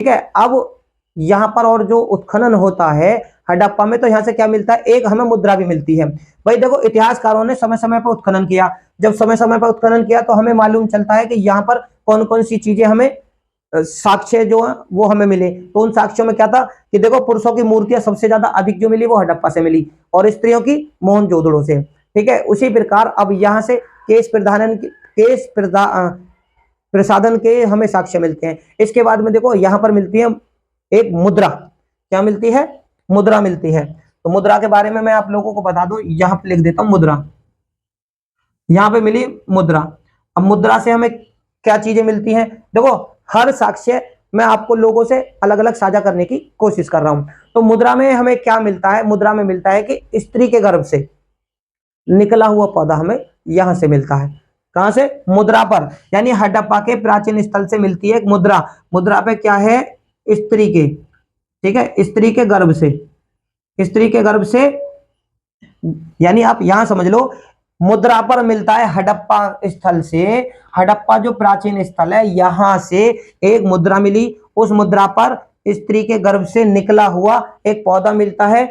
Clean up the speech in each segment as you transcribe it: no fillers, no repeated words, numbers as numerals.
ठीक है। अब यहाँ पर और जो उत्खनन होता है हड़प्पा में, तो यहाँ से क्या मिलता है, एक हमें मुद्रा भी मिलती है। भाई देखो, इतिहासकारों ने समय समय पर उत्खनन किया, जब समय समय पर उत्खनन किया तो हमें मालूम चलता है कि यहाँ पर कौन कौन सी चीजें हमें साक्ष्य जो है वो हमें मिले। तो उन साक्ष्यों में क्या था कि देखो, पुरुषों की मूर्तियां सबसे ज्यादा अधिक जो मिली वो हड़प्पा से मिली, और स्त्रियों की मोहनजोदड़ो से। ठीक है। उसी प्रकार अब यहाँ से प्रसाधन के हमें साक्ष्य मिलते हैं। इसके बाद में देखो, यहाँ पर मिलती है एक मुद्रा। क्या मिलती है, मुद्रा मिलती है। तो मुद्रा के बारे में मैं आप लोगों को बता दूं, यहां पे लिख देता हूं मुद्रा। यहां पे मिली मुद्रा। अब मुद्रा से हमें क्या चीजें मिलती हैं, देखो हर साक्ष्य मैं आपको लोगों से अलग अलग साझा करने की कोशिश कर रहा हूं। तो मुद्रा में हमें क्या मिलता है, मुद्रा में मिलता है कि स्त्री के गर्भ से निकला हुआ पौधा हमें यहां से मिलता है। कहां से, मुद्रा पर, यानी हड़प्पा के प्राचीन स्थल से मिलती है एक मुद्रा। मुद्रा पे क्या है, स्त्री के, ठीक है, स्त्री के गर्भ से, स्त्री के गर्भ से, यानी आप यहां समझ लो, मुद्रा पर मिलता है हड़प्पा स्थल से, हड़प्पा जो प्राचीन स्थल है यहां से एक मुद्रा मिली। उस मुद्रा पर स्त्री के गर्भ से निकला हुआ एक पौधा मिलता है।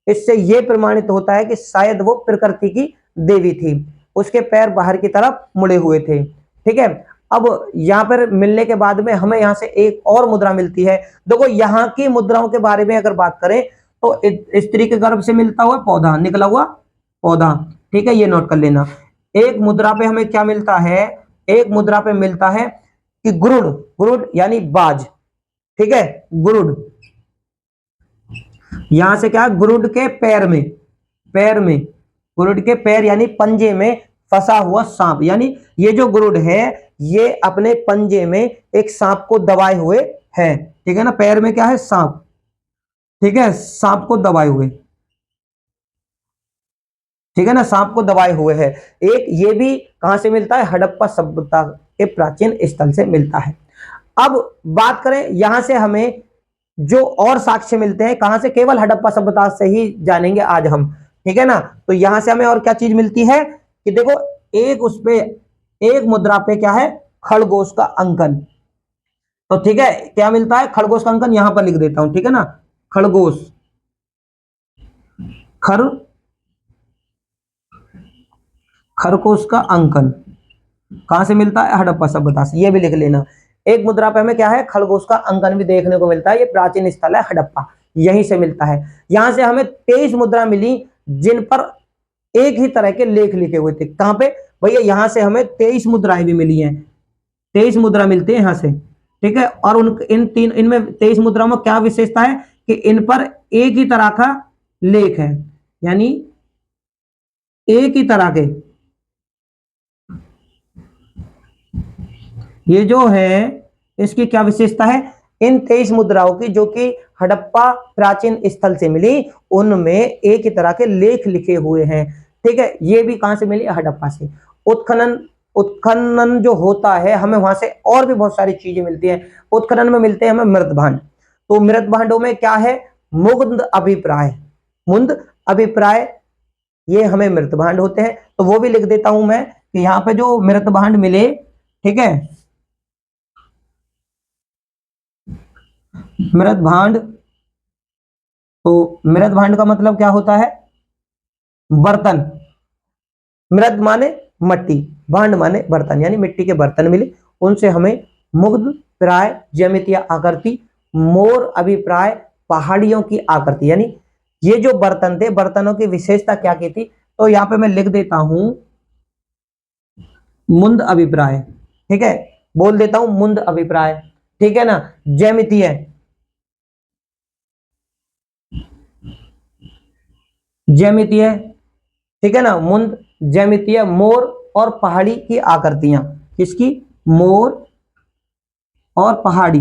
इससे यह प्रमाणित होता है कि शायद वो प्रकृति की देवी थी, उसके पैर बाहर की तरफ मुड़े हुए थे। ठीक है। अब यहां पर मिलने के बाद में हमें यहां से एक और मुद्रा मिलती है। देखो, यहां की मुद्राओं के बारे में अगर बात करें तो स्त्री के गर्भ से मिलता हुआ पौधा, निकला हुआ पौधा, ठीक है, ये नोट कर लेना। एक मुद्रा पे हमें क्या मिलता है, एक मुद्रा पे मिलता है कि गुरुड़, गुरुड़ यानी बाज, ठीक है, गुरुड़। यहां से क्या, गुरुड़ के पैर में, पैर में, गुरुड़ के पैर यानी पंजे में फंसा हुआ सांप, यानी ये जो गुरुड़ है ये अपने पंजे में एक सांप को दबाए हुए है। ठीक है ना, पैर में क्या है, सांप, ठीक है, सांप को दबाए हुए, ठीक है ना, सांप को दबाए हुए है। एक ये भी कहां से मिलता है, हड़प्पा सभ्यता के प्राचीन स्थल से मिलता है। अब बात करें यहां से हमें जो और साक्ष्य मिलते हैं कहां से, केवल हड़प्पा सभ्यता से ही जानेंगे आज हम। ठीक है ना। तो यहां से हमें और क्या चीज मिलती है कि देखो, एक उस पे, एक मुद्रा पे क्या है, खरगोश का अंकन। तो ठीक है, क्या मिलता है, खरगोश का अंकन, यहां पर लिख देता हूं, ठीक है ना, खरगोश, खरगोश का अंकन कहां से मिलता है, हड़प्पा सभ्यता से, ये भी लिख लेना। एक मुद्रा पे हमें क्या है, खरगोश का अंकन भी देखने को मिलता है। ये प्राचीन स्थल है हड़प्पा, यहीं से मिलता है। यहां से हमें 23 मुद्रा मिली जिन पर एक ही तरह के लेख लिखे हुए थे। कहां पे भैया, यहां से हमें 23 मुद्राएं भी मिली हैं, 23 मुद्रा मिलती है यहां से। ठीक है। और उन इन तीन, इनमें 23 मुद्राओं में क्या विशेषता है कि इन पर एक ही तरह का लेख है, यानी एक ही तरह के, ये जो है इसकी क्या विशेषता है, इन 23 मुद्राओं की जो कि हड़प्पा प्राचीन स्थल से मिली, उनमें एक ही तरह के लेख लिखे हुए हैं। ठीक है। ये भी कहां से मिली, हड़प्पा से। उत्खनन, उत्खनन जो होता है हमें वहां से और भी बहुत सारी चीजें मिलती हैं। उत्खनन में मिलते हैं हमें मृत भांड। तो मृत भांडों में क्या है, मुग्ध अभिप्राय, मुग्ध अभिप्राय, ये हमें मृत भांड होते हैं। तो वो भी लिख देता हूं मैं कि यहाँ पे जो मृत भांड मिले, ठीक है, मृत भांड, तो मृत भांड का मतलब क्या होता है, बर्तन, मृत माने मट्टी, भांड माने बर्तन, यानी मिट्टी के बर्तन मिले। उनसे हमें मुग्ध प्राय ज्यामितीय आकृति, मोर अभिप्राय पहाड़ियों की आकृति, यानी ये जो बर्तन थे, बर्तनों की विशेषता क्या की थी, तो यहां पे मैं लिख देता हूं मुंद अभिप्राय, ठीक है, बोल देता हूं मुंद अभिप्राय, ठीक है ना, ज्यामितीय, ज्यामितीय, ठीक है ना, मुंद ज्यामितीय, मोर और पहाड़ी की आकृतियां, किसकी, मोर और पहाड़ी,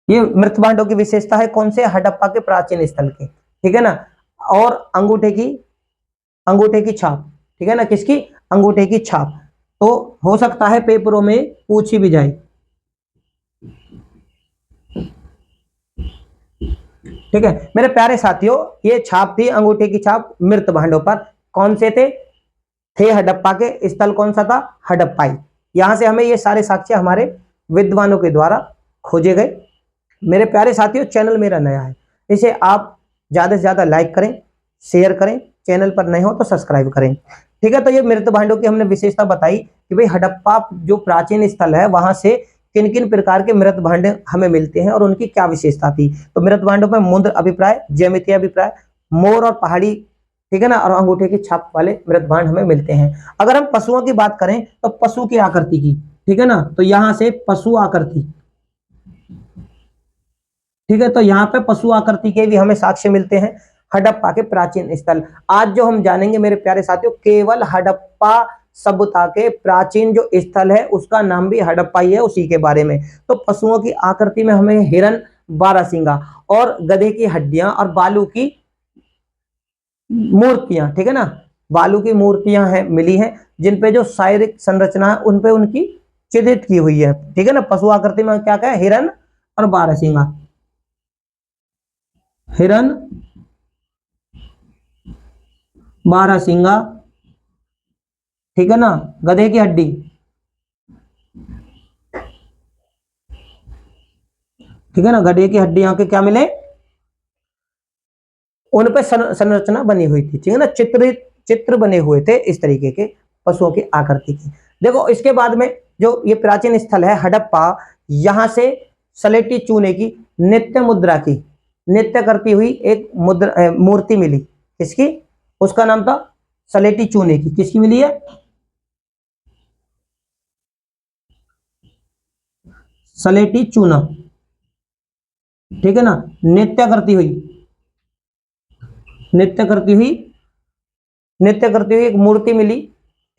ये मृत भांडों की विशेषता है। कौन से, हड़प्पा के प्राचीन स्थल के, ठीक है ना। और अंगूठे की, अंगूठे की छाप, ठीक है ना, किसकी, अंगूठे की छाप। तो हो सकता है पेपरों में पूछी भी जाए, ठीक है मेरे प्यारे साथियों। ये छाप थी, अंगूठे की छाप मृत भांडों पर। कौन से थे हड़प्पा के, स्थल कौन सा था, हड़प्पाई। यहां से हमें ये सारे साक्ष्य हमारे विद्वानों के द्वारा खोजे गए। मेरे प्यारे साथियों, चैनल मेरा नया है, इसे आप ज़्यादा से ज़्यादा लाइक करें, शेयर करें, चैनल पर नए हो तो सब्सक्राइब करें। ठीक है, तो ये मृत भांडों की हमने विशेषता बताई कि भाई हड़प्पा जो प्राचीन स्थल है वहां से किन किन प्रकार के मृत भांडे हमें मिलते हैं और उनकी क्या विशेषता थी। तो मृत भांडों में मुद्र अभिप्राय, ज्यामितीय अभिप्राय, मोर और पहाड़ी, ठीक है ना, और अंगूठे की छाप वाले मृत भांड हमें मिलते हैं। अगर हम पशुओं की बात करें तो पशु की आकृति की, ठीक है ना, तो यहां से पशु आकृति, ठीक है, तो यहाँ पे पशु आकृति के भी हमें साक्ष्य मिलते हैं हड़प्पा के प्राचीन स्थल। आज जो हम जानेंगे मेरे प्यारे साथियों, केवल हड़प्पा सभ्यता के प्राचीन जो स्थल है उसका नाम भी हड़प्पा ही है, उसी के बारे में। तो पशुओं की आकृति में हमें हिरन, बारहसिंगा और गधे की हड्डियां और बालू की मूर्तियां, ठीक है ना, बालू की मूर्तियां हैं मिली हैं, जिनपे जो शारीरिक संरचना है उनपे उनकी चित्रित की हुई है। ठीक है ना, पशु आकृति में क्या क्या है, हिरन और बारहसिंगा, हिरन, बारहसिंगा, ठीक है ना, गधे की हड्डी, ठीक है ना, गधे की हड्डी यहाँ के क्या मिले, उन पे संरचना बनी हुई थी, ठीक है ना, चित्र बने हुए थे इस तरीके के पशुओं की आकृति की। देखो इसके बाद में जो ये प्राचीन स्थल है हड़प्पा, यहां से सलेटी चूने की नित्य मुद्रा की, नित्य करती हुई एक मुद्रा मूर्ति मिली। किसकी? उसका नाम था सलेटी चूने की। किसकी मिली है? सलेटी चूना, ठीक है ना, नित्य करती हुई, नित्य करती हुई, नित्य करती हुई एक मूर्ति मिली।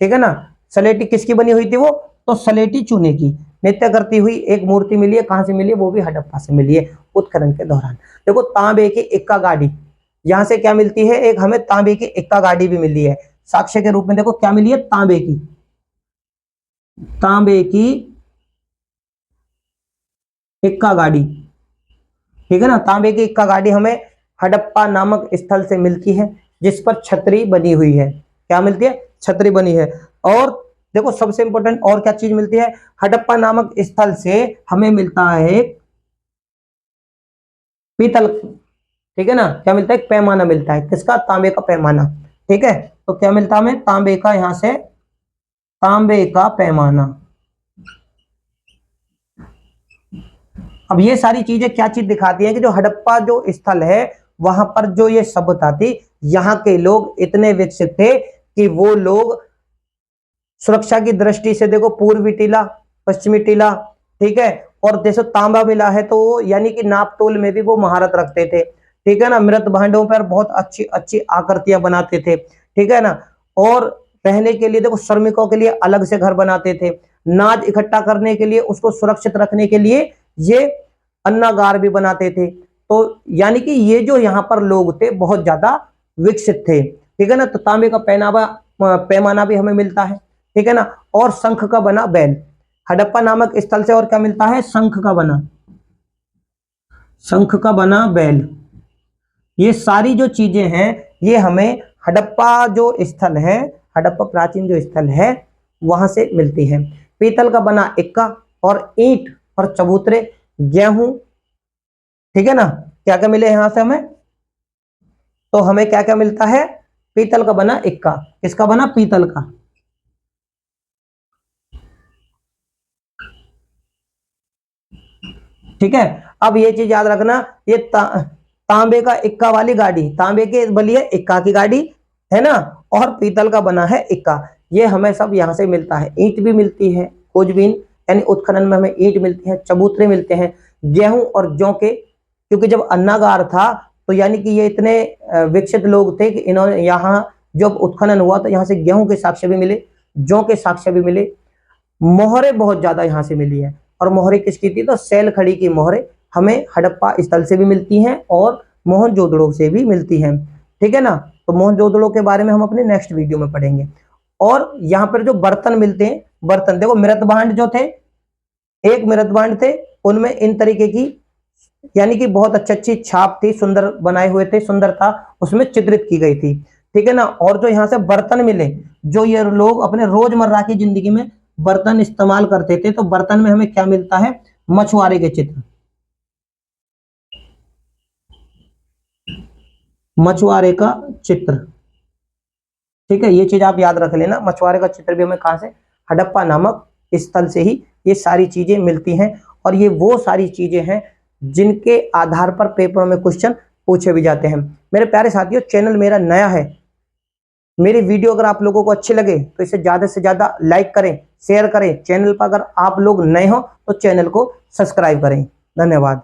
ठीक है ना, सलेटी किसकी बनी हुई थी वो? तो सलेटी चूने की नित्य करती हुई एक मूर्ति मिली है। कहां से मिली है? वो भी हड़प्पा से मिली है, उत्खनन के दौरान। देखो तांबे की इक्का गाड़ी, यहां से क्या मिलती है? एक हमें तांबे की इक्का गाड़ी भी मिली है साक्ष्य के रूप में। देखो क्या मिली है? तांबे की, तांबे की इक्का गाड़ी, ठीक है ना, तांबे की इक्का गाड़ी हमें हड़प्पा नामक स्थल से मिलती है, जिस पर छतरी बनी हुई है। क्या मिलती है? छतरी बनी है। और देखो सबसे इंपॉर्टेंट और क्या चीज मिलती है? हड़प्पा नामक स्थल से हमें मिलता है पीतल, ठीक है ना, क्या मिलता है? पैमाना मिलता है। किसका? तांबे का पैमाना। ठीक है, तो क्या मिलता है हमें? तांबे का, यहां से तांबे का पैमाना। अब ये सारी चीजें क्या चीज दिखाती है कि जो हड़प्पा जो स्थल है वहां पर जो ये सभ्यता थी, यहाँ के लोग इतने विकसित थे कि वो लोग सुरक्षा की दृष्टि से, देखो पूर्वी टीला, पश्चिमी टीला, ठीक है, और जैसे तांबा मिला है तो यानी कि नाप तोल में भी वो महारत रखते थे। ठीक है ना, मृत भांडों पर बहुत अच्छी अच्छी आकृतियां बनाते थे। ठीक है ना, और रहने के लिए देखो श्रमिकों के लिए अलग से घर बनाते थे। नाज इकट्ठा करने के लिए, उसको सुरक्षित रखने के लिए ये अन्नागार भी बनाते थे। तो यानी कि ये जो यहाँ पर लोग थे बहुत ज्यादा विकसित थे। ठीक है ना, तो तांबे का पहनावा पैमाना भी हमें मिलता है। ठीक है ना, और शंख का बना बैल, हड़प्पा नामक स्थल से और क्या मिलता है? शंख का बना, शंख का बना बैल। ये सारी जो चीजें हैं ये हमें हड़प्पा जो स्थल है, हड़प्पा प्राचीन जो स्थल है वहां से मिलती है। पीतल का बना इक्का और ईंट और चबूतरे, गेहूं, ठीक है ना, क्या क्या मिले यहां से हमें? तो हमें क्या क्या मिलता है? पीतल का बना इक्का। किसका बना? पीतल का। ठीक है, अब ये चीज याद रखना, ये तांबे का इक्का वाली गाड़ी, तांबे के बनी है इक्का की गाड़ी, है ना, और पीतल का बना है इक्का। ये हमें सब यहां से मिलता है। ईंट भी मिलती है, खोजबीन यानी उत्खनन में हमें ईंट मिलती है, चबूतरे मिलते हैं, गेहूं और जौ के, क्योंकि जब अन्नागार था तो यानी कि ये इतने विकसित लोग थे कि इन्होंने यहाँ जब उत्खनन हुआ तो यहाँ से गेहूं के साक्ष्य भी मिले, जौ के साक्ष्य भी मिले, मोहरे बहुत ज्यादा यहाँ से मिली है। और मोहरे किसकी थी? तो सैल खड़ी की मोहरे हमें हड़प्पा स्थल से भी मिलती हैं और मोहनजोदड़ो से भी मिलती हैं। ठीक है ना, तो मोहनजोदड़ो के बारे में हम अपने नेक्स्ट वीडियो में पढ़ेंगे। और यहाँ पर जो बर्तन मिलते हैं, बर्तन देखो मृत भांड जो थे, एक मृत भांड थे, उनमें इन तरीके की यानी कि बहुत अच्छी अच्छी छाप थी, सुंदर बनाए हुए थे, सुंदरता उसमें चित्रित की गई थी। ठीक है ना, और जो यहाँ से बर्तन मिले, जो ये लोग अपने रोजमर्रा की जिंदगी में बर्तन इस्तेमाल करते थे, तो बर्तन में हमें क्या मिलता है? मछुआरे के चित्र, मछुआरे का चित्र। ठीक है, ये चीज आप याद रख लेना। मछुआरे का चित्र भी हमें कहां से, हड़प्पा नामक स्थल से ही ये सारी चीजें मिलती हैं। और ये वो सारी चीजें हैं जिनके आधार पर पेपर में क्वेश्चन पूछे भी जाते हैं। मेरे प्यारे साथियों, चैनल मेरा नया है, मेरी वीडियो अगर आप लोगों को अच्छे लगे तो इसे ज्यादा से ज्यादा लाइक करें, शेयर करें। चैनल पर अगर आप लोग नए हो तो चैनल को सब्सक्राइब करें। धन्यवाद।